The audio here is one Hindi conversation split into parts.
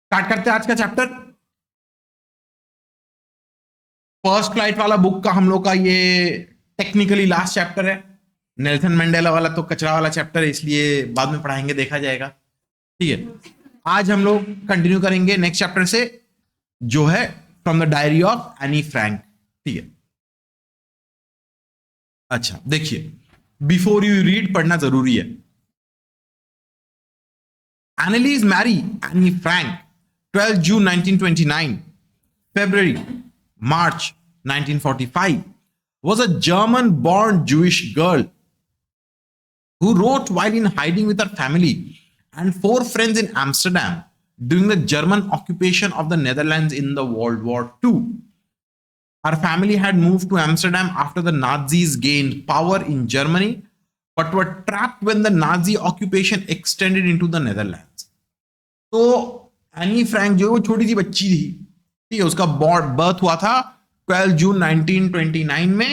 स्टार्ट करते हैं आज का चैप्टर। फर्स्ट फ्लाइट वाला बुक का हम लोग का ये टेक्निकली लास्ट चैप्टर है। नेल्सन मंडेला वाला तो कचरा वाला चैप्टर है, इसलिए बाद में पढ़ाएंगे, देखा जाएगा। ठीक है, आज हम लोग कंटिन्यू करेंगे नेक्स्ट चैप्टर से, जो है from the diary of Anne Frank. ठीक है, अच्छा देखिए, बिफोर यू रीड पढ़ना जरूरी है। Anneliese Marie Annie Frank, 12 June 1929, February, March 1945, was a German-born Jewish girl who wrote while in hiding with her family and four friends in Amsterdam during the German occupation of the Netherlands in the World War II. Her family had moved to Amsterdam after the Nazis gained power in Germany, but were trapped when the Nazi occupation extended into the Netherlands. तो एनी फ्रैंक जो वो छोटी सी बच्ची थी, ठीक है, उसका बर्थ हुआ था 12 जून 1929 में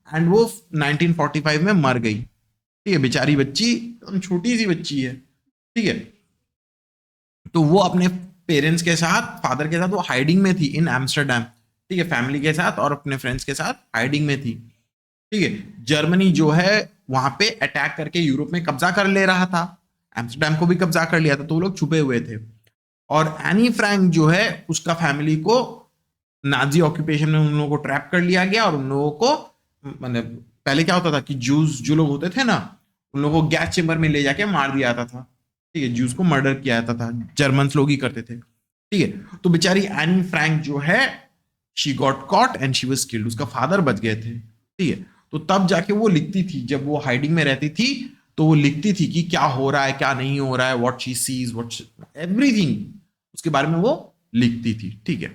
एंड वो 1945 में मर गई। ठीक है, बेचारी बच्ची, छोटी सी बच्ची है। ठीक है, तो वो अपने पेरेंट्स के साथ, फादर के साथ वो हाइडिंग में थी इन एम्स्टरडैम। ठीक है, फैमिली के साथ और अपने फ्रेंड्स के साथ हाइडिंग में थी। ठीक है, जर्मनी जो है वहां पे अटैक करके यूरोप में कब्जा कर ले रहा था, एम्स्टरडैम को भी कब्जा कर लिया था, तो वो लोग छुपे हुए थे। और एनी फ्रैंक जो है उसका फैमिली को नाजी ऑक्यूपेशन में उन लोगों को ट्रैप कर लिया गया, और उन लोगों को, मतलब पहले क्या होता था कि जूस जो लोग होते थे ना, उन लोगों को गैस चेम्बर में ले जाके मार दिया जाता था। ठीक है, जूस को मर्डर किया जाता था, जर्मन लोग ही करते थे। ठीक है, तो बेचारी एनी फ्रैंक जो है, she got caught and she was killed, उसका फादर बच गए थे। ठीक है, तो तब जाके वो लिखती थी, जब वो हाइडिंग में रहती थी तो वो लिखती थी कि क्या हो रहा है, क्या नहीं हो रहा है, what she sees, what everything, उसके बारे में वो लिखती थी। ठीक है,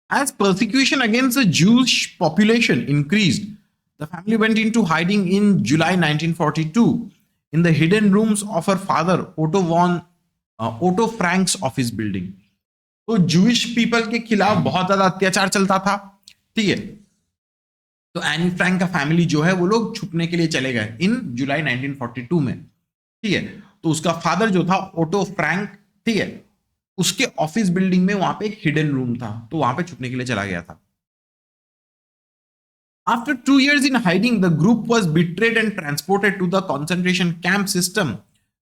As persecution against the Jewish population increased, the family went into hiding in July 1942 in the hidden rooms of her father, Otto Frank's office building. तो जूइश पीपल के खिलाफ बहुत ज्यादा अत्याचार चलता था। ठीक है, तो एनी फ्रैंक का फैमिली जो है वो लोग छुपने के लिए चले गए इन जुलाई 1942 में। ठीक है, तो उसका फादर जो था ओटो फ्रैंक, ठीक है, उसके ऑफिस बिल्डिंग में वहां पे एक हिडन रूम था, तो वहां पे छुपने के लिए चला गया था। After 2 years in hiding, the group was betrayed and transported to the concentration camp system,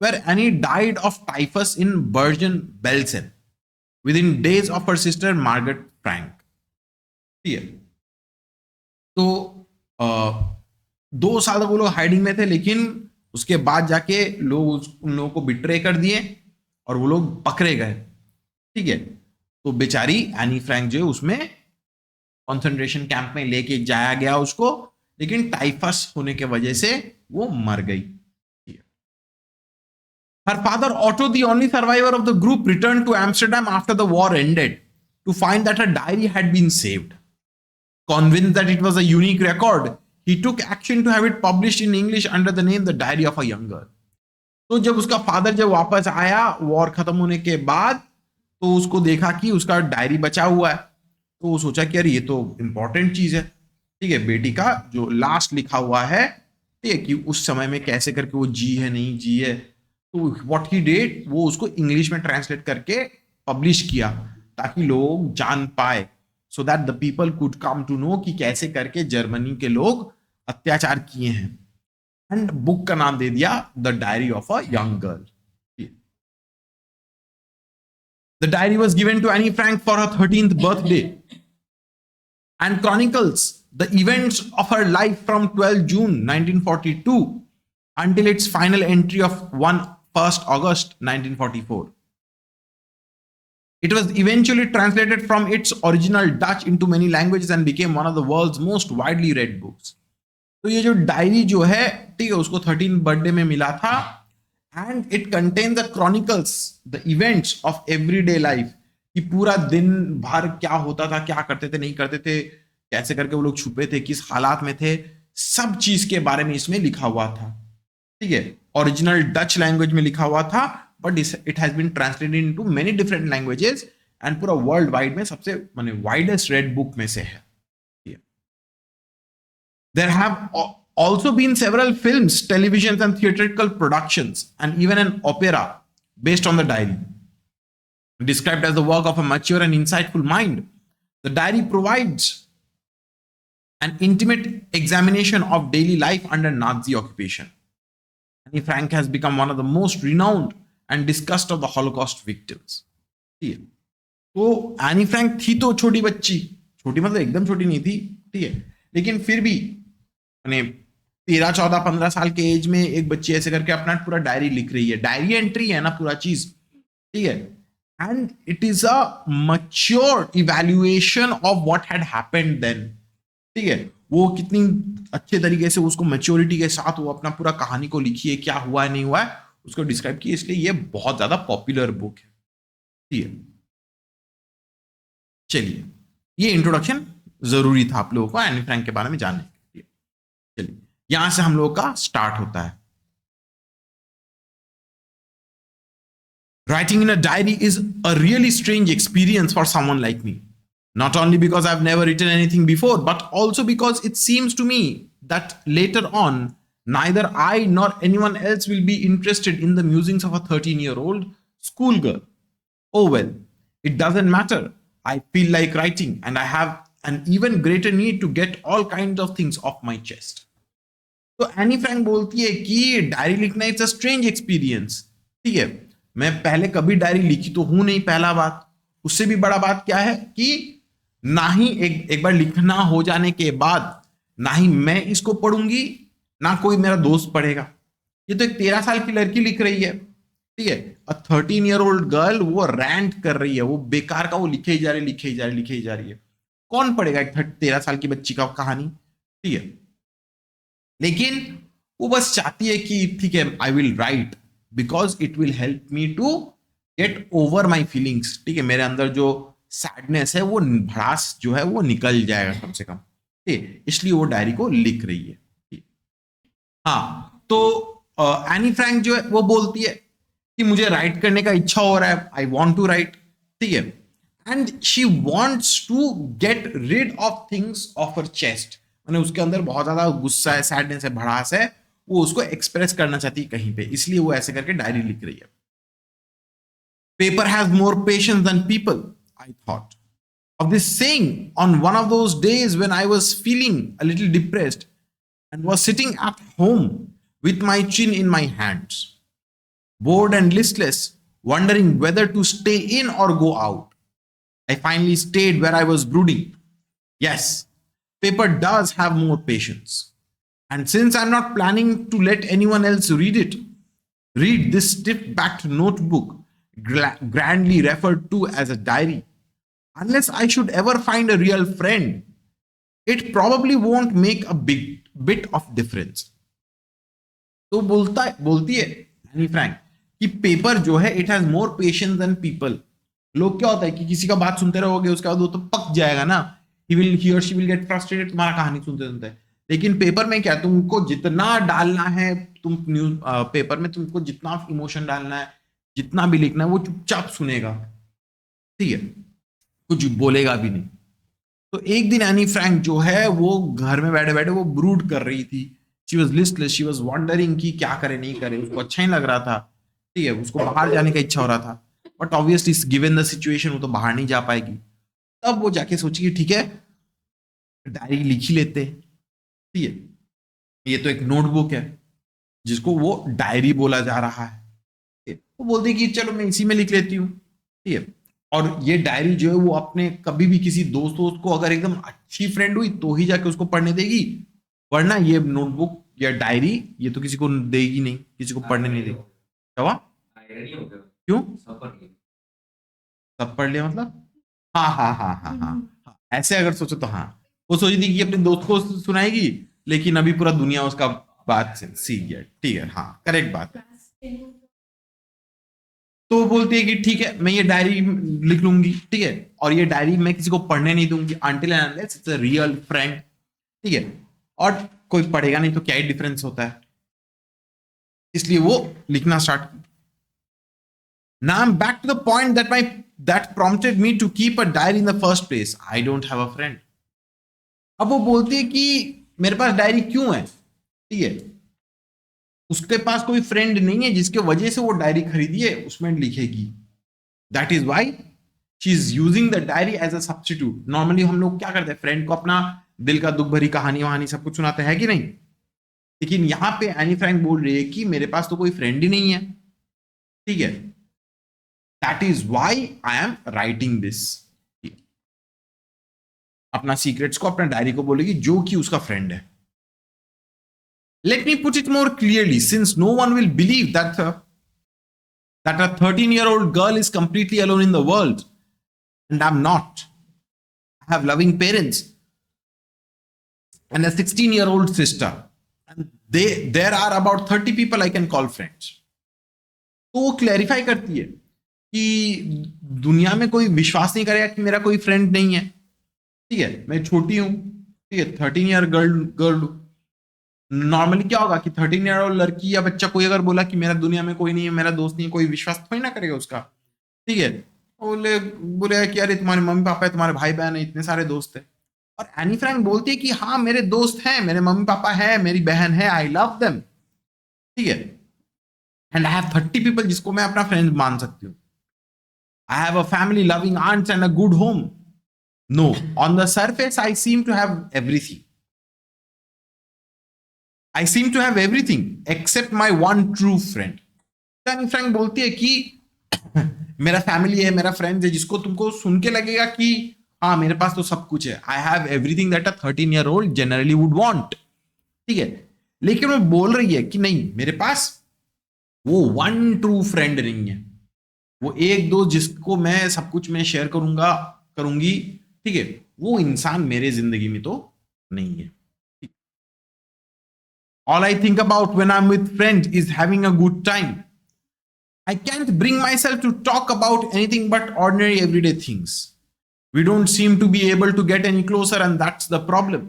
where Annie died of typhus in Bergen-Belsen within days of her sister Margaret Frank. ठीक है, तो 2 साल तक वो लोग हाइडिंग में थे, लेकिन उसके बाद जाके लोग उन लोगों को बिट्रे कर दिए और वो लोग पकड़े गए। ठीक है, तो बेचारी एनी फ्रैंक जो है उसमें कॉन्सेंट्रेशन कैंप में लेके जाया गया उसको, लेकिन टाइफस होने के वजह से वो मर गई। Her father Otto, the only survivor of the group, returned to Amsterdam after the war ended to find that her diary had been saved. Convinced that it was a unique record, he took action to have it published in English under the name The Diary of a Young Girl. तो जब उसका फादर जब वापस आया वॉर खत्म होने के बाद, तो उसको देखा कि उसका डायरी बचा हुआ है, तो वो सोचा कि यार ये तो इंपॉर्टेंट चीज है। ठीक है, बेटी का जो लास्ट लिखा हुआ है, ठीक है, कि उस समय में कैसे करके वो जी है नहीं जी है, तो व्हाट ही डिड, वो उसको इंग्लिश में ट्रांसलेट करके पब्लिश किया ताकि लोग जान पाए, so that the people could come to know कि कैसे करके जर्मनी के लोग अत्याचार किए हैं। एंड बुक का नाम दे दिया the diary of a young girl. The diary was given to Annie Frank for her 13th birthday and chronicles the events of her life from 12 June 1942 until its final entry of 1st August 1944. It was eventually translated from its original Dutch into many languages and became one of the world's most widely read books. तो ये जो डायरी जो है, ठीक है, उसको 13 बर्थडे में मिला था, and it contain the chronicles the events of everyday life, कि पूरा दिन भर क्या होता था, क्या करते थे नहीं करते थे, कैसे करके वो लोग छुपे थे, किस हालात में थे, सब चीज के बारे में इसमें लिखा हुआ था। ठीक है, ओरिजिनल डच लैंग्वेज में लिखा हुआ था, but it has been translated into many different languages, and पूरा वर्ल्ड वाइड में सबसे माने वाइडेस्ट रेड बुक में से है। There have also been several films, televisions, and theatrical productions, and even an opera based on the diary. described as the work of a mature and insightful mind. The diary provides an intimate examination of daily life under Nazi occupation. Anne Frank has become one of the most renowned and discussed of the Holocaust victims. ठीक है, तो एनी फ्रैंक थी तो छोटी बच्ची, छोटी मतलब एकदम छोटी नहीं थी, ठीक है, लेकिन फिर भी मैंने 13, 14, 15 साल के एज में एक बच्ची ऐसे करके अपना पूरा डायरी लिख रही है, डायरी एंट्री है ना पूरा चीज, ठीक है, and it is a mature evaluation of what had happened then, ठीक है, वो कितनी अच्छे तरीके से उसको मैच्योरिटी के साथ वो अपना पूरा कहानी को लिखी है, क्या हुआ है नहीं हुआ है उसको डिस्क्राइब किया, इसलिए ये बहुत ज्यादा पॉपुलर बुक है, ठीक है। चलिए, ये इंट्रोडक्शन जरूरी था आप लोगों को एनी फ्रैंक के बारे में जानने के लिए। चलिए, यहां से हम लोगों का स्टार्ट होता है। Writing in a diary is a really strange experience for someone like me. Not only because I've never written anything before, but also because it seems to me that later on, neither I nor anyone else will be interested in the musings of a 13-year-old schoolgirl. Oh well, it doesn't matter. I feel like writing and I have an even greater need to get all kinds of things off my chest. तो एनी फ्रैंक बोलती है कि डायरी लिखना इट्स अ स्ट्रेंज एक्सपीरियंस, ठीक है, मैं पहले कभी डायरी लिखी तो हूं नहीं, पहला बात, उससे भी बड़ा बात क्या है कि ना ही एक बार लिखना हो जाने के बाद ना ही मैं इसको पढ़ूंगी ना कोई मेरा दोस्त पढ़ेगा। ये तो एक 13 साल की लड़की लिख रही है, ठीक है, अ 13-year-old गर्ल, वो रैंट कर रही है, वो बेकार का वो लिखे ही जा रही, लिखे ही जा रही, लिखे ही जा रही है, कौन पढ़ेगा एक 13 साल की बच्ची का कहानी, ठीक है, लेकिन वो बस चाहती है कि ठीक है I will write because it will help me to get over my feelings, ठीक है, मेरे अंदर जो सैडनेस है वो भड़ास जो है वो निकल जाएगा कम से कम, ठीक है, इसलिए वो डायरी को लिख रही है। हाँ, तो एनी फ्रैंक जो है वो बोलती है कि मुझे राइट करने का इच्छा हो रहा है, आई वॉन्ट टू राइट, ठीक है, and she wants to get rid of things of her chest, मैंने उसके अंदर बहुत ज्यादा गुस्सा है, सैडनेस है, भड़ास है, वो उसको एक्सप्रेस करना चाहती है कहीं पे, इसलिए वो ऐसे करके डायरी लिख रही है। Paper has more patience than people, I thought of this saying on one of those days when I was feeling a little depressed and was sitting at home with my chin in my hands, bored and listless, wondering whether to stay in or go out. I finally stayed where I was brooding. Yes, paper does have more patience. And since I'm not planning to let anyone else read this stiff-backed notebook, grandly referred to as a diary, unless I should ever find a real friend, it probably won't make a bit of difference. तो बोलती है एनी फ्रैंक कि पेपर जो है it has more patience than people. लोग क्या होता है कि किसी का बात सुनते रहोगे उसके बाद वो तो पक जाएगा ना, he or she will get frustrated तुम्हारा कहानी सुनते सुनते, लेकिन पेपर में क्या, तुमको जितना डालना है, तुम न्यूज पेपर में तुमको जितना इमोशन डालना है, जितना भी लिखना है, वो चुपचाप सुनेगा, ठीक है, कुछ बोलेगा भी नहीं। तो एक दिन एनी फ्रैंक जो है वो घर में बैठे बैठे वो ब्रूड कर रही थी, she was listless, she was wondering कि क्या करे नहीं करे, उसको अच्छा ही लग रहा था, ठीक है, उसको बाहर जाने का इच्छा हो रहा था, but obviously given the situation वो तो बाहर नहीं जा पाएगी। तब वो जाके सोची कि ठीक है डायरी लिख ही लेते, ठीक है, ये तो एक नोटबुक है जिसको वो डायरी बोला जा रहा है, वो बोलती कि चलो मैं इसी में लिख लेती हूँ, ठीक है, और ये डायरी जो है वो अपने कभी भी किसी दोस्त को अगर एकदम अच्छी फ्रेंड हुई तो ही जाके उसको पढ़ने देगी, वरना ये नोटबुक या डायरी ये तो किसी को देगी नहीं, किसी को पढ़ने नहीं देगी। क्या क्यों सब पढ़ लिया मतलब? हाँ हाँ हाँ हाँ हाँ, ऐसे अगर सोचो तो हाँ, वो सोची थी कि अपने दोस्त को सुनाएगी, लेकिन अभी पूरा दुनिया उसका बात सीख गया, ठीक है, हाँ करेक्ट बात है। तो वो बोलती है कि ठीक है मैं ये डायरी लिख लूंगी, ठीक है, और ये डायरी मैं किसी को पढ़ने नहीं दूंगी until and unless it's a real friend, ठीक है, और कोई पढ़ेगा नहीं तो क्या ही डिफरेंस होता है, इसलिए वो लिखना start. Now I'm back to the point that prompted me to keep a diary in the first place. I don't have a friend. अब वो बोलती है कि मेरे पास डायरी क्यों है, ठीक है, उसके पास कोई फ्रेंड नहीं है जिसके वजह से वो डायरी खरीदी है उसमें लिखेगी। That is why she is using the diary as a substitute. Normally हम लोग क्या करते हैं, फ्रेंड को अपना दिल का दुख भरी कहानी वहानी सब कुछ सुनाते हैं कि नहीं. लेकिन यहां पे एनी फ्रैंक बोल रही है कि मेरे पास तो कोई फ्रेंड ही नहीं है. ठीक है, that is why I am writing this. अपना सीक्रेट्स को, अपना डायरी को बोलेगी जो कि उसका फ्रेंड है. Let me put it more clearly, since no one will believe that a 13-year-old girl is completely alone in the world, and I'm not. I have loving parents and a 16-year-old sister, and there are about 30 people I can call friends. तो वो क्लैरिफाई करती है कि दुनिया में कोई विश्वास नहीं करेगा कि मेरा कोई फ्रेंड नहीं है. ठीक है, मैं छोटी हूं. ठीक है, 13 ईयर गर्ल. नॉर्मली क्या होगा कि 13 ईयर ओल्ड लड़की या बच्चा कोई अगर बोला कि मेरा दुनिया में कोई नहीं है, मेरा दोस्त नहीं है, कोई विश्वास थोड़ी ना करेगा उसका. ठीक है, बोलेगा कि अरे तुम्हारे मम्मी पापा है, तुम्हारे भाई बहन है, इतने सारे दोस्त है. और एनी फ्रैंक बोलती है कि हाँ मेरे दोस्त हैं, मेरे मम्मी पापा है, मेरी बहन है, आई लव देम. ठीक है, एंड आई हैव 30 पीपल जिसको मैं अपना फ्रेंड मान सकती हूँ. I have a family, loving aunts and a good home. No, on the surface I seem to have everything. I seem to have everything except my one true friend. Anne Frank बोलती है कि मेरा फैमिली है, मेरा फ्रेंड है, जिसको तुमको सुन के लगेगा कि हाँ मेरे पास तो सब कुछ है. I have everything that a 13-year-old generally would want. ठीक है, लेकिन वो बोल रही है कि नहीं, मेरे पास वो वन ट्रू फ्रेंड नहीं है. वो एक दो जिसको मैं सब कुछ में शेयर करूंगी. ठीक है, वो इंसान मेरे जिंदगी में तो नहीं है. All I think about when I'm with friends is having a good time. I can't bring myself to talk about anything but ordinary everyday things. We don't seem to be able to get any closer, and that's the problem.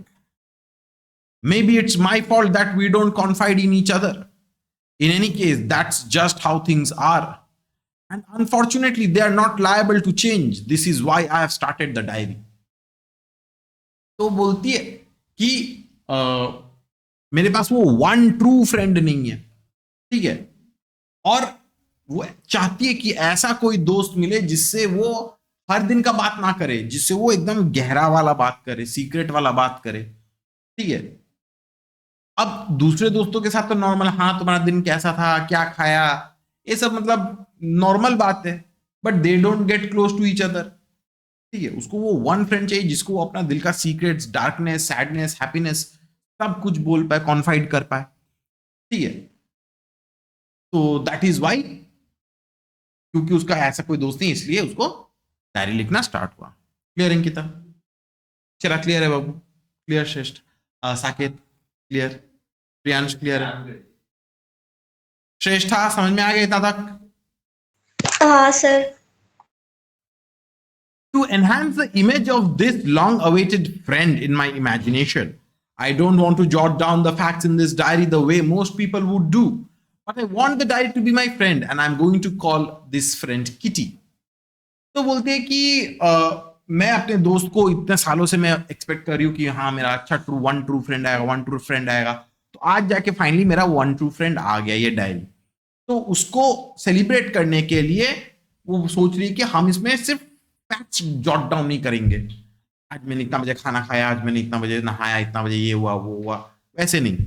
Maybe it's my fault that we don't confide in each other. In any case, that's just how things are. And unfortunately, they are not liable to change. This is why I have started the diary. तो बोलती है कि मेरे पास वो वन ट्रू फ्रेंड नहीं है. ठीक है, और वो चाहती है कि ऐसा कोई दोस्त मिले जिससे वो हर दिन का बात ना करे, जिससे वो एकदम गहरा वाला बात करे, सीक्रेट वाला बात करे. ठीक है, अब दूसरे दोस्तों के साथ तो नॉर्मल, हाँ तुम्हारा दिन कैसा था, क्या खाया, ये सब मतलब नॉर्मल बात है. But they don't get close to each other. ठीक है, उसको वो वन फ्रेंड चाहिए जिसको वो अपना दिल का सीक्रेट्स, डार्कनेस, सैडनेस, हैप्पीनेस सब कुछ बोल पाए, कॉन्फाइड कर पाए. ठीक है, तो दैट इज वाई, क्योंकि उसका ऐसा कोई दोस्त नहीं, इसलिए उसको डायरी लिखना स्टार्ट हुआ. क्लियर अंकिता? चला क्लियर है बाबू? क्लियर श्रेष्ठ? साकेत क्लियर? प्रियांश क्लियर है? श्रेष्ठा समझ में आ गया इतना तक? हाँ sir. To enhance the image of this long awaited friend in my imagination, I don't want to jot down the facts in this diary the way most people would do, but I want the diary to be my friend, and I'm going to call this friend Kitty. तो बोलते हैं कि मैं अपने दोस्त को इतने सालों से मैं एक्सपेक्ट कर रही हूँ कि हाँ मेरा अच्छा वन ट्रू फ्रेंड आएगा. तो आज जाके फाइनली मेरा वन ट्रू फ्रेंड आ गया, ये डायरी. तो उसको सेलिब्रेट करने के लिए वो सोच रही है कि हम इसमें सिर्फ फैक्ट्स जॉट डाउन नहीं करेंगे. आज मैंने इतना बजे खाना खाया, आज मैंने इतना बजे नहाया, इतना बजे ये हुआ वो हुआ, वैसे नहीं.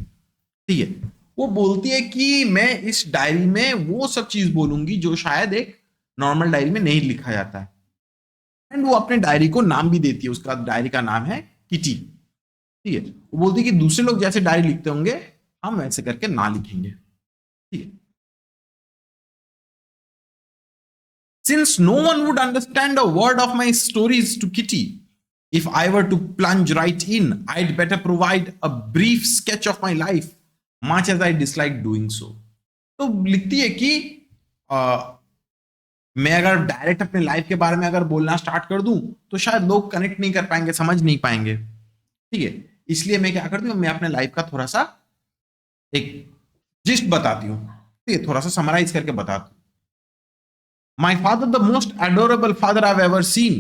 ठीक है, वो बोलती है कि मैं इस डायरी में वो सब चीज बोलूंगी जो शायद एक नॉर्मल डायरी में नहीं लिखा जाता है. एंड वो अपने डायरी को नाम भी देती है, उसका डायरी का नाम है किटी. ठीक है, वो बोलती है कि दूसरे लोग जैसे डायरी लिखते होंगे हम वैसे करके ना लिखेंगे. ठीक है, since no one would understand a word of my stories to Kitty, if I were to plunge right in, I'd better provide a brief sketch of my life, much as I dislike doing so. तो लिखती है कि मैं अगर डायरेक्ट अपने लाइफ के बारे में अगर बोलना स्टार्ट कर दूं तो शायद लोग कनेक्ट नहीं कर पाएंगे, समझ नहीं पाएंगे. ठीक है, इसलिए मैं क्या करती हूँ, मैं अपने लाइफ का थोड़ा सा एक जिस्ट बताती हूँ. ठीक है, थोड़ा सा समराइज करके बताती हूँ. My father, the most adorable father I've ever seen,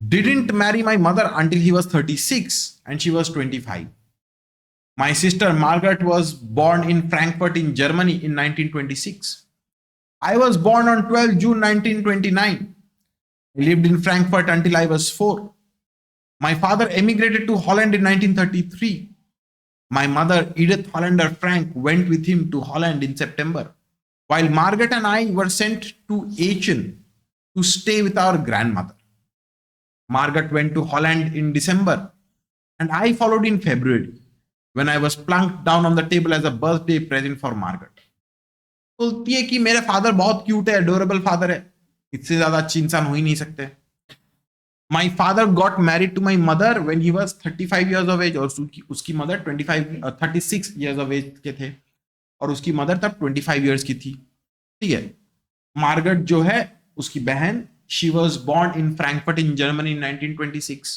didn't marry my mother until he was 36 and she was 25. My sister Margaret was born in Frankfurt in Germany in 1926. I was born on 12 June 1929. I lived in Frankfurt until I was 4. My father emigrated to Holland in 1933. My mother, Edith Hollander Frank, went with him to Holland in September, while Margaret and I were sent to Aachen to stay with our grandmother. Margaret went to Holland in December, and I followed in February, when I was plunked down on the table as a birthday present for Margaret. बोलती है कि मेरे फादर बहुत क्यूट है, अडोरेबल फादर है, इससे ज्यादा अच्छे इंसान हो ही नहीं सकते. My father got married to my mother when he was 35 years of age, और उसकी मदर 36 years of age के थे, और उसकी मदर तब 25 years की थी. ठीक है. मार्गरेट जो है उसकी बहन, she was born in Frankfurt in Germany in 1926.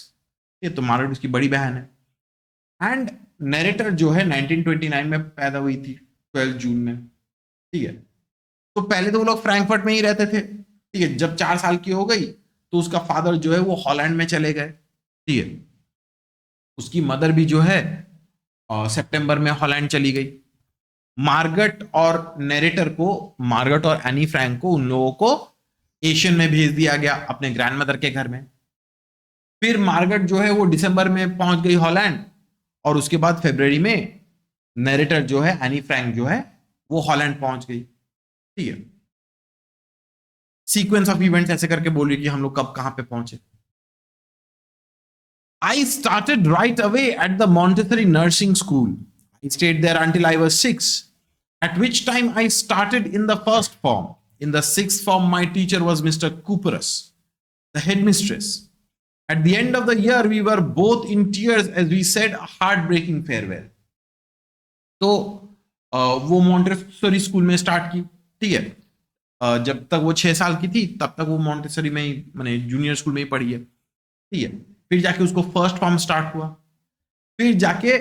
ये तो मार्गरेट उसकी बड़ी बहन है. एंड नरेटर जो है 1929 में पैदा हुई थी, 12 जून में. ठीक है. तो पहले तो वो लोग फ्रैंकफर्ट में ही रहते थे. ठीक है. जब 4 साल की हो गई तो उसका फादर जो है वो हॉलैंड में चले गए. ठीक है. उसकी मदर भी जो है सितंबर में हॉलैंड चली गई. मार्गरेट और नरेटर को, मार्गरेट और एनी फ्रैंक को, उन लोगों को एशियन में भेज दिया गया अपने ग्रैंडमदर के घर में. फिर मार्गरेट जो है वो दिसंबर में पहुंच गई हॉलैंड, और उसके बाद फरवरी में नरेटर जो है, एनी फ्रैंक जो है, वो हॉलैंड पहुंच गई. ठीक है. सीक्वेंस ऑफ इवेंट्स ऐसे करके बोलिए कि हम लोग कब कहां पे पहुंचे. I started right away at the Montessori nursing school. I stayed there until I was 6, at which time I started in the first form. In the 6th form, my teacher was Mr. Cooperus, the headmistress. At the end of the year, we were both in tears as we said a heartbreaking farewell. तो वो मॉन्टेसरी स्कूल में स्टार्ट की. ठीक है. जब तक वो 6 साल की थी तब तक वो मॉन्टेसरी में ही, माने जूनियर स्कूल में ही पढ़ी है. ठीक है. फिर जाके उसको फर्स्ट फॉर्म स्टार्ट हुआ, फिर जाके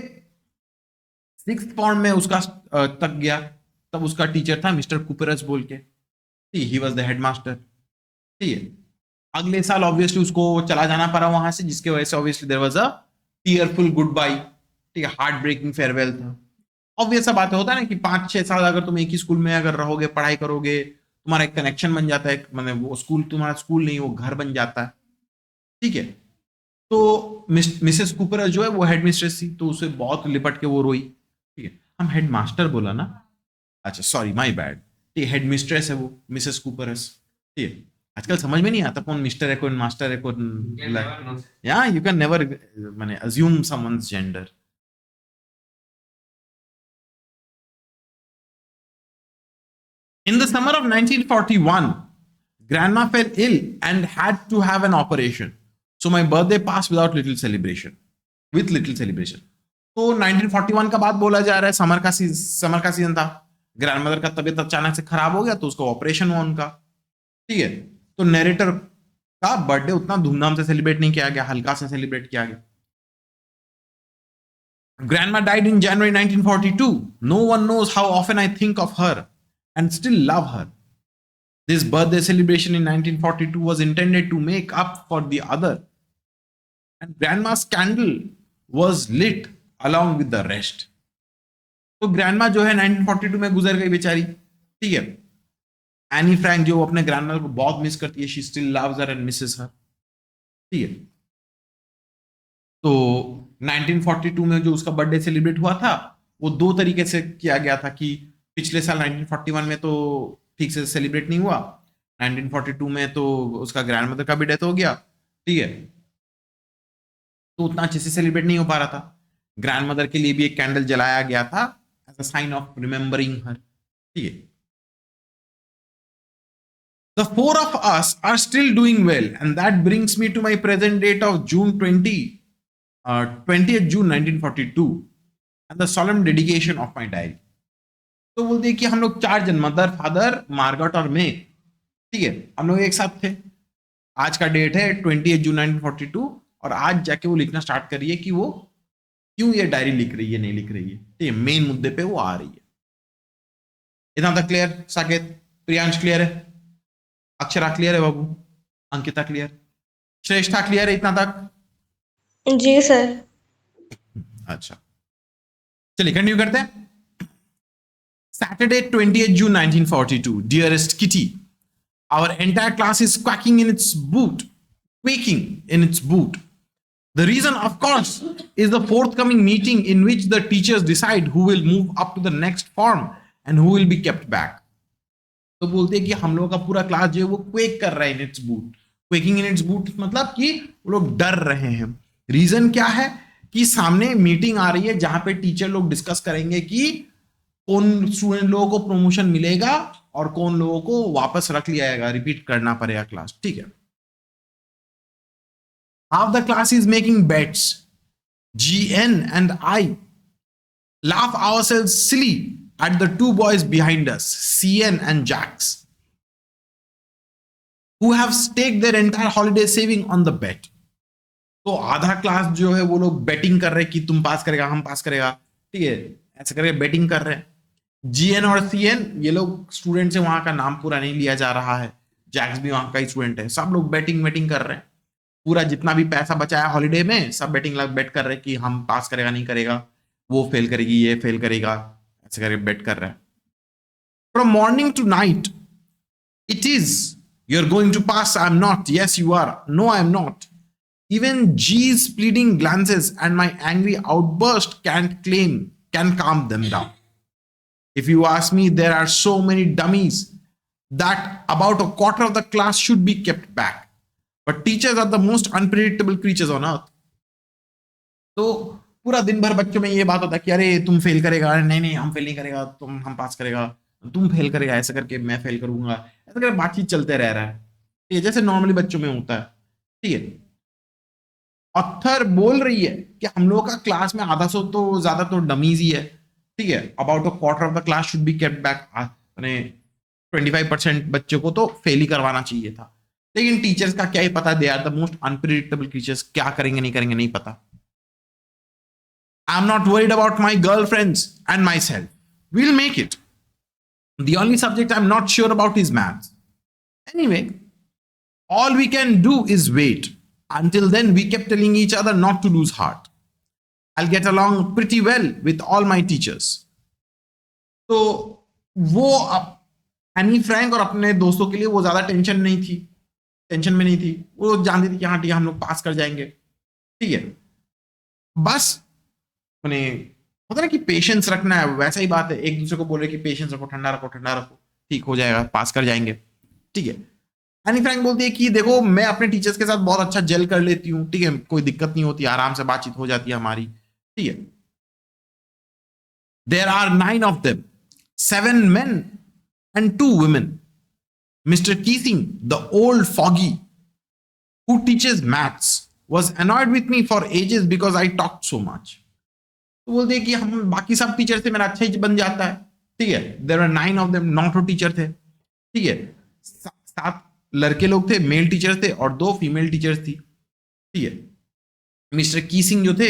6th फॉर्म में उसका तक गया. तब उसका टीचर था मिस्टर कुपरस बोल के. ठीक, ही वाज द हेडमास्टर. ठीक है. अगले साल ऑब्वियसली उसको चला जाना पड़ा वहां से, जिसके वजह से obviously there was a tearful goodbye. ठीक है. हार्ट ब्रेकिंग फेयरवेल था. ऑब्वियस सा बात होता है ना कि 5-6 साल अगर तुम एक ही स्कूल में अगर रहोगे, पढ़ाई करोगे, तुम्हारा एक कनेक्शन बन जाता है, मतलब वो स्कूल तुम्हारा स्कूल नहीं, वो घर बन जाता है. ठीक है. तो मिसेस कुपर जो है वो हेडमिस्ट्रेस थी, तो उसे बहुत लिपट के वो रोई. ठीक है. हम हेडमास्टर बोला ना, अच्छा सॉरी माय बैड. ठीक है. हेडमिस्ट्रेस है वो मिसेस कुपरस. ठीक है. आजकल समझ में नहीं आता कौन मिस्टर है, कौन मास्टर है, कौन, या यू कैन नेवर माने assume someone's gender. In the summer of 1941, grandma fell ill and had to have an operation. So my birthday passed without little celebration. With little celebration. तो 1941 का बात बोला जा रहा है, समर का सीजन था. ग्रैंडमदर का तबीयत अचानक से खराब हो गया तो उसका ऑपरेशन हुआ उनका. ठीक है. तो नरेटर का बर्थडे उतना धूमधाम से सेलिब्रेट नहीं किया गया, हल्का से सेलिब्रेट किया गया. Grandma died in January 1942. No one knows how often I think of her and still love her. This birthday celebration in 1942 was intended to make up for the other, and grandma's candle was lit along with the rest. तो ग्रैंडमा जो है 1942 में गुजर गई बेचारी. ठीक है. एनी फ्रैंक जो अपने ग्रैंडमदर को बहुत मिस करती है, she still loves her and misses her. ठीक है. तो 1942 में जो उसका बर्थडे सेलिब्रेट हुआ था वो 2 तरीके से किया गया था. कि पिछले साल 1941 में तो ठीक से सेलिब्रेट नहीं हुआ, 1942 में तो उसका ग्रैंडमदर का भी डेथ हो गया. ठीक है. तो उतना अच्छे से सेलिब्रेट नहीं हो पा रहा था. ग्रैंडमदर के लिए भी एक कैंडल जलाया गया था as a sign of remembering her. ठीक है. The 4 of us are still doing well, and that brings me to my present date of June 20th June 1942 and the solemn dedication of my diary. तो बोलते हैं कि हम लोग 4 जन, मदर, फादर, मार्गरेट और मैं, ठीक है, हम लोग एक साथ थे. आज का डेट है 20 जून 1942, और आज जाके वो लिखना स्टार्ट करी है कि वो क्यों ये डायरी लिख रही है, नहीं लिख रही है. ठीक है. मेन मुद्दे पे वो आ रही है. इतना तक क्लियर? साकेत, प्रियांश क्लियर है? अक्षरा क्लियर है? बाबू, अंकिता क्लियर? श्रेष्ठा क्लियर है इतना तक? जी सर. अच्छा, चलिए कंटिन्यू करते हैं. Saturday, 20th June 1942. Dearest Kitty, our entire class is quaking in its boot, quaking in its boot. The reason, of course, is the forthcoming meeting in which the teachers decide who will move up to the next form and who will be kept back. तो बोलते हैं कि हम लोगों का पूरा क्लास जो है वो क्वेक कर रहा है in its boot. Quaking in its boot मतलब कि वो लोग डर रहे हैं. रीजन क्या है कि सामने मीटिंग आ रही है जहां पे टीचर लोग डिस्कस करेंगे कि कौन स्टूडेंट लोगों को प्रमोशन मिलेगा और कौन लोगों को वापस रख लिया जाएगा, रिपीट करना पड़ेगा क्लास. ठीक है. Half the class is making bets. GN and I laugh ourselves silly at the two boys behind us, CN and Jax, who have staked their entire holiday saving on the bet. तो आधा क्लास जो है वो लोग बेटिंग कर रहे हैं कि तुम पास करेगा, हम पास करेगा. ठीक है, ऐसे करके बेटिंग कर रहे हैं. जीएन और सीएन ये लोग स्टूडेंट से, वहां का नाम पूरा नहीं लिया जा रहा है. जैक्स भी वहां का ही स्टूडेंट है. सब लोग बेटिंग कर रहे हैं. पूरा जितना भी पैसा बचाया हॉलीडे में सब बेट कर रहे हैं कि हम पास करेगा नहीं करेगा, वो फेल करेगी, ये फेल करेगा, ऐसे करके बेट कर रहे हैं. From morning to night it is you are going to pass, I am not, yes you are, no I am not. Even G's pleading glances and my angry outburst can calm them down. If you ask me, there are so many dummies that about a quarter of the class should be kept back. But teachers are the most unpredictable creatures on earth. तो पूरा दिन भर बच्चों में ये बात होता है कि अरे तुम फेल करेगा, नहीं हम फेल नहीं करेगा, हम पास करेगा, तुम फेल करेगा, ऐसा करके मैं फेल करूंगा, ऐसा करके बातचीत चलते रह रहा है. ये जैसे नॉर्मली बच्चों में होता है. ठीक है. ऑथर बोल रही है कि हम लोगों का क्लास में आधा सौ तो ज्यादा तो डमीज ही है. ठीक है. About a quarter of the class should be kept back. यानी 25% बच्चों को तो फेल ही करवाना चाहिए था. लेकिन टीचर्स का क्या ही पता, they are the most unpredictable creatures. क्या करेंगे नहीं पता. I am not worried about my girlfriends and myself. We'll make it. The only subject I am not sure about is maths. Anyway, all we can do is wait. Until then, we kept telling each other not to lose heart. I'll get along pretty well with all my teachers. तो वो एनी फ्रैंक और अपने दोस्तों के लिए वो ज्यादा टेंशन में नहीं थी. वो जानती थी कि हाँ ठीक है हम लोग पास कर जाएंगे. ठीक है. बस मैंने होता ना कि पेशेंस रखना है, वैसा ही बात है. एक दूसरे को बोल रहे कि पेशेंस रखो, ठंडा रखो, ठीक हो जाएगा, पास कर जाएंगे. ठीक है. एनी फ्रैंक बोलती है कि देखो मैं अपने टीचर्स के साथ बहुत अच्छा जेल कर लेती हूँ. ठीक है, कोई दिक्कत नहीं होती, आराम से बातचीत हो जाती है हमारी. ठीक है. There are 9 of them, 7 men and 2 women. Mr. Keating, the old foggy who teaches maths, was annoyed with me for ages because I talked so much. तो बोलते हैं कि हम बाकी सब टीचर से मेरा अच्छा ही बन जाता है. ठीक है. There are 9 of them, 9 teacher थे. ठीक है. 7 लड़के लोग थे, मेल टीचर थे, और 2 फीमेल टीचर्स थी. ठीक है. मिस्टर कीसिंग जो थे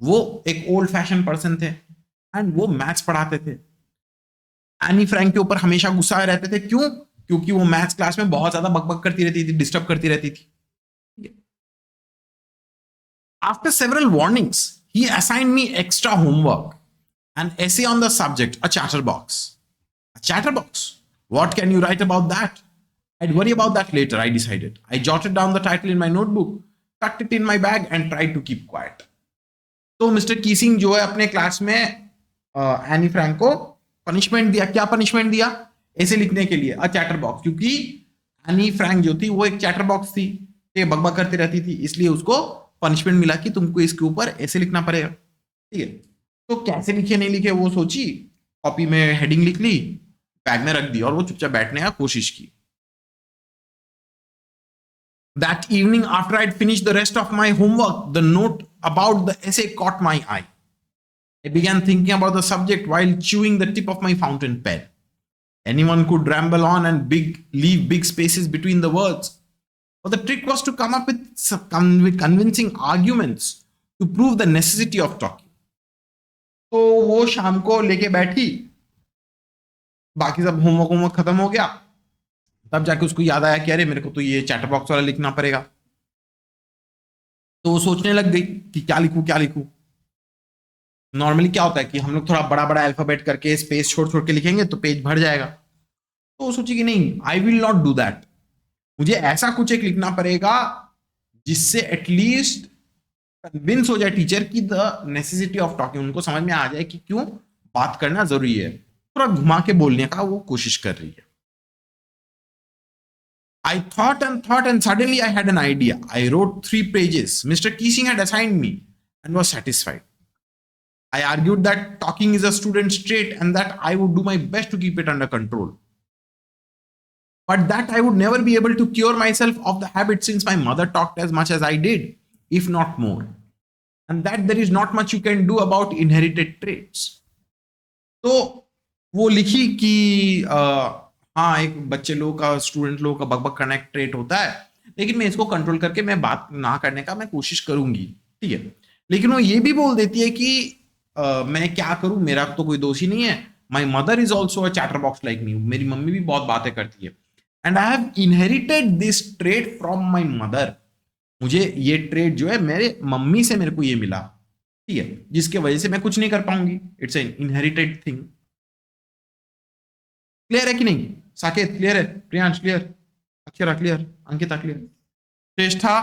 वो एक ओल्ड फैशन पर्सन थे एंड वो मैथ्स पढ़ाते थे. एनी फ्रैंक के ऊपर हमेशा गुस्सा रहते थे. क्यों? क्योंकि वो मैथ्स क्लास में बहुत ज्यादा बकबक करती रहती थी, डिस्टर्ब करती रहती थी. After several warnings he assigned me extra homework, an essay on the subject, a chatterbox. A chatterbox? What can you write about that? I'd worry about that later, I decided. I jotted down the title in my notebook, tucked it in my bag and tried to keep quiet. तो मिस्टर कीसिंग जो है अपने क्लास में एनी फ्रैंक को पनिशमेंट दिया. क्या पनिशमेंट दिया? ऐसे लिखने के लिए, अ चैटर बॉक्स. क्योंकि एनी फ्रैंक जो थी वो एक चैटर बॉक्स थी, ये बकबक करती रहती थी, इसलिए उसको पनिशमेंट मिला कि तुमको इसके ऊपर ऐसे लिखना पड़ेगा. ठीक है. तो कैसे लिखे नहीं लिखे वो सोची, कॉपी में हेडिंग लिख ली, बैग में रख दी और वो चुपचाप बैठने का कोशिश की. That evening, after I'd finished the rest of my homework, the note about the essay caught my eye. I began thinking about the subject while chewing the tip of my fountain pen. Anyone could ramble on and leave big spaces between the words. But the trick was to come up with convincing arguments to prove the necessity of talking. तो वो शाम को लेके बैठी, बाकी सब होमवर्क खत्म हो गया, तब जाके उसको याद आया कि अरे मेरे को तो ये चैटर बॉक्स वाला लिखना पड़ेगा. तो वो सोचने लग गई कि क्या लिखूं. नॉर्मली क्या होता है कि हम लोग थोड़ा बड़ा बड़ा अल्फाबेट करके स्पेस छोड़ छोड़ के लिखेंगे तो पेज भर जाएगा। तो वो सोची कि नहीं, I will not do that, मुझे ऐसा कुछ एक लिखना पड़ेगा जिससे एटलीस्ट कन्विंस हो जाए टीचर की द नेसेसिटी ऑफ टॉकिंग, उनको समझ में आ जाए कि क्यों बात करना जरूरी है। पूरा घुमा के बोलने का वो कोशिश कर रही है। I thought and suddenly I had an idea. I wrote 3 pages. Mr. Keesing had assigned me and was satisfied. I argued that talking is a student's trait and that I would do my best to keep it under control. But that I would never be able to cure myself of the habit since my mother talked as much as I did, if not more. And that there is not much you can do about inherited traits. तो वो लिखी कि हाँ, एक बच्चे लोग का, स्टूडेंट लोग का बकबक करना एक ट्रेट होता है, लेकिन मैं इसको कंट्रोल करके मैं बात ना करने का मैं कोशिश करूंगी, ठीक है। लेकिन वो ये भी बोल देती है कि मैं क्या करूं, मेरा तो कोई दोष ही नहीं है। My mother is also a chatter box like me, मेरी मम्मी भी बहुत बातें करती है। And I have inherited this trait from my mother, मुझे ये ट्रेट जो है मेरे मम्मी से मेरे को ये मिला, ठीक है, जिसके वजह से मैं कुछ नहीं कर पाऊंगी। It's an inherited thing. Clear है कि नहीं? साकेत क्लियर है? Priyansh clear? Akshara clear? Ankita clear? Shreshtha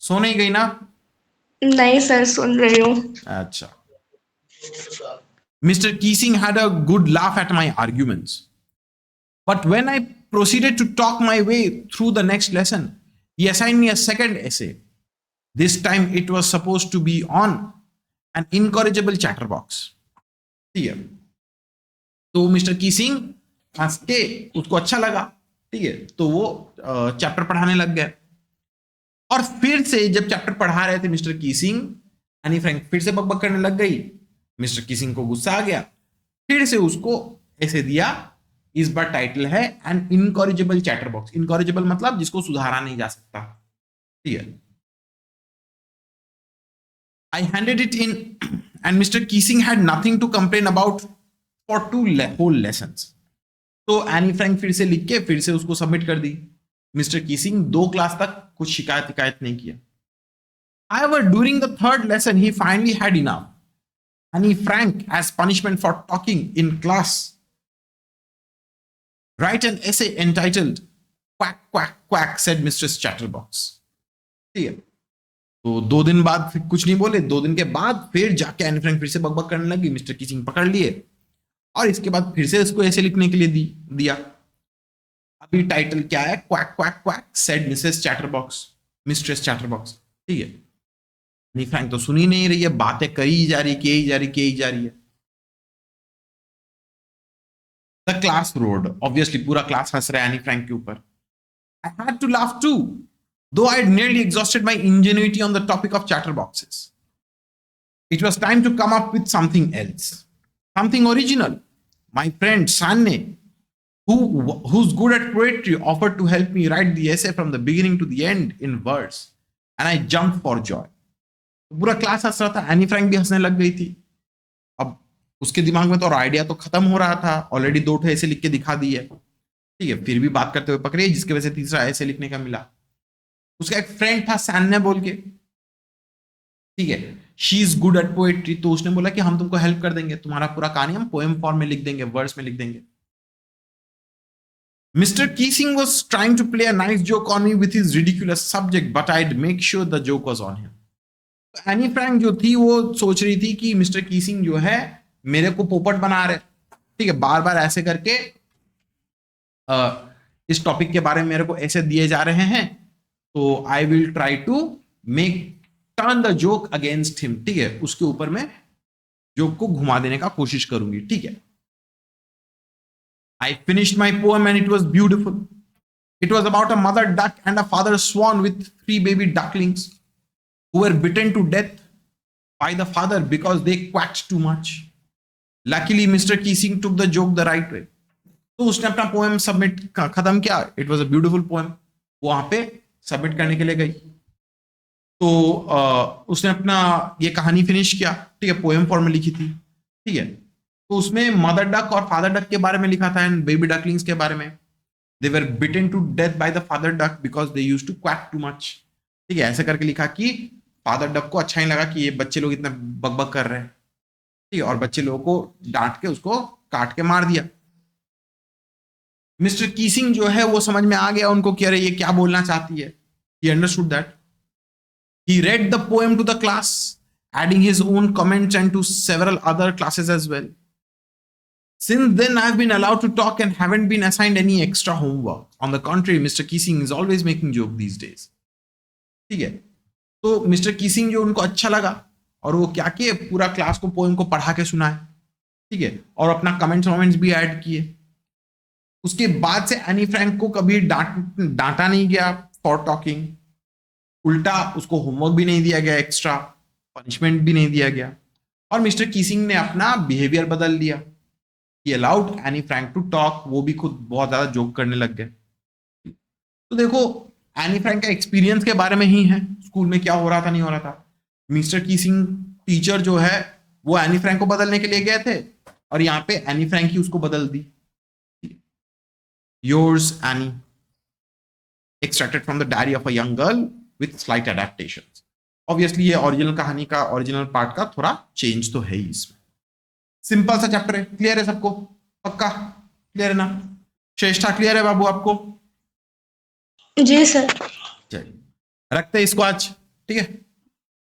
सो नहीं गई ना? नहीं सर, सुन रही हूँ। अच्छा। Mr. Keesing had a good laugh at my arguments. But when I proceeded to talk my way through the next lesson, he assigned me a second essay. This time it was supposed to be on an incorrigible chatterbox. ठीक है, तो मिस्टर कीसिंग हंस के, उसको अच्छा लगा, ठीक है, तो वो चैप्टर पढ़ाने लग गए। और फिर से जब चैप्टर पढ़ा रहे थे मिस्टर कीसिंग, एनी फ्रैंक फिर से बकबक करने लग गई। मिस्टर कीसिंग को गुस्सा आ गया, फिर से उसको ऐसे दिया। इस बार टाइटल है an incorrigible chatterbox. Incorrigible मतलब जिसको सुधारा नहीं जा सकता, ठीक है। I handed it in and Mr. Keesing had nothing to complain about for 2 whole lessons. तो एनी फ्रैंक फिर से लिख के फिर से उसको सबमिट कर दी। मिस्टर कीसिंग 2 क्लास तक कुछ शिकायत नहीं किया। However, during the 3rd lesson, he finally had enough. And he Frank, as punishment for talking in class, write an essay entitled Quack, Quack, Quack, said Mistress Chatterbox. ठीक है, तो 2 दिन बाद फिर कुछ नहीं बोले। 2 दिन के बाद फिर जाके एनी फ्रैंक फिर से बकबक करने लगी। मिस्टर कीसिंग पकड़ लिए और इसके बाद फिर से इसको ऐसे लिखने के लिए दिया। अभी टाइटल क्या है? Quack quack quack said Mrs chatterbox, mistress chatterbox, ठीक है। एनी फ्रैंक तो सुनी नहीं रही है, बातें करी जा रही, की जा रही है। द क्लास रोड, ऑब्वियसली पूरा क्लास हंस रहा है एनी फ्रैंक के ऊपर। I had to laugh too, though I had nearly exhausted my ingenuity on the topic of chatterboxes. It was time to come up with something else, something original. My friend Sanne, who's good at poetry, offered to help me write the essay from the beginning to the end in verse, and I jumped for joy. पूरा क्लास हंस रहा था, एनी फ्रैंक भी हंसने लग गई थी। अब उसके दिमाग में तो और आइडिया तो खत्म हो रहा था, ऑलरेडी 2 ऐसे लिख के दिखा दी है, ठीक है, फिर भी बात करते हुए पकड़े, जिसकी वजह से तीसरा ऐसे लिखने का मिला। उसका एक फ्रेंड था सैन्ने बोल के, ठीक है, she is good at poetry, तो उसने बोला कि हम तुमको हेल्प कर देंगे, तुम्हारा पूरा कहानी हम पोएम फॉर्म में लिख देंगे, वर्ड्स में लिख देंगे। Mr. Keesing was trying to play a nice joke on me with his ridiculous subject, but I'd make sure the joke was on him. Anne Frank जो थी वो सोच रही थी कि मिस्टर कीसिंग जो है मेरे को पोपट बना रहे, ठीक है, बार बार ऐसे करके इस टॉपिक के बारे में मेरे को ऐसे दिए जा रहे हैं, तो I will try to make turn the joke against him, ठीक है, उसके ऊपर मैं जोक को घुमा देने का कोशिश करूंगी, ठीक है। I finished my poem and it was beautiful. It was about a mother duck and a father swan with 3 baby ducklings who were bitten to death by the father because they quacked too much. Luckily, Mr. Keesing took the joke the right way. तो उसने अपना पोएम सबमिट खत्म किया। It was a beautiful poem, वहां पे सबमिट करने के लिए गई, तो उसने अपना ये कहानी फिनिश किया, ठीक है, पोएम फॉर्म में लिखी थी, ठीक है। तो उसमें मदर डक और फादर डक के बारे में लिखा था एंड बेबी डकलिंग्स के बारे में। They were beaten to death by the father duck because they used to quack too much, ठीक है, ऐसे करके लिखा कि फादर डक को अच्छा नहीं लगा कि ये बच्चे लोग इतना बकबक कर रहे हैं। ठीक है, और बच्चे लोगों को डांट के उसको काट के मार दिया। मिस्टर कीसिंग जो है वो समझ में आ गया उनको कि अरे ये क्या बोलना चाहती है। He understood that. He read the poem to the class, adding his own comments and to several other classes as well. Since then, I've been allowed to talk and haven't been assigned any extra homework. On the contrary, Mr. Keesing is always making joke these days. ठीक है, तो मिस्टर कीसिंग जो उनको अच्छा लगा और वो क्या किए, पूरा क्लास को पोएम को पढ़ा के सुनाए। ठीक है, और अपना कमेंट्स वमेंट्स भी ऐड किए। उसके बाद से एनी फ्रैंक को कभी डांटा नहीं गया फॉर टॉकिंग, उल्टा उसको होमवर्क भी नहीं दिया गया, एक्स्ट्रा पनिशमेंट भी नहीं दिया गया। और मिस्टर कीसिंग ने अपना बिहेवियर बदल लिया। He allowed Anne Frank to talk, वो भी खुद बहुत ज्यादा जोक करने लग गए। तो देखो, एनी फ्रैंक का एक्सपीरियंस के बारे में ही है, स्कूल में क्या हो रहा था नहीं हो रहा था। मिस्टर कीसिंग टीचर जो है वो एनी फ्रैंक को बदलने के लिए गए थे और यहाँ पे एनी फ्रैंक ही उसको बदल दी। Yours Anne, extracted from the diary of a young girl with slight adaptations. Obviously ये ओरिजिनल कहानी का ओरिजिनल पार्ट का थोड़ा चेंज तो है ही इसमें। सिंपल सा चैप्टर है, क्लियर है सबको? पक्का क्लियर है ना? श्रेष्ठा क्लियर है बाबू आपको? जी सर। चलिए रखते हैं इसको आज, ठीक है।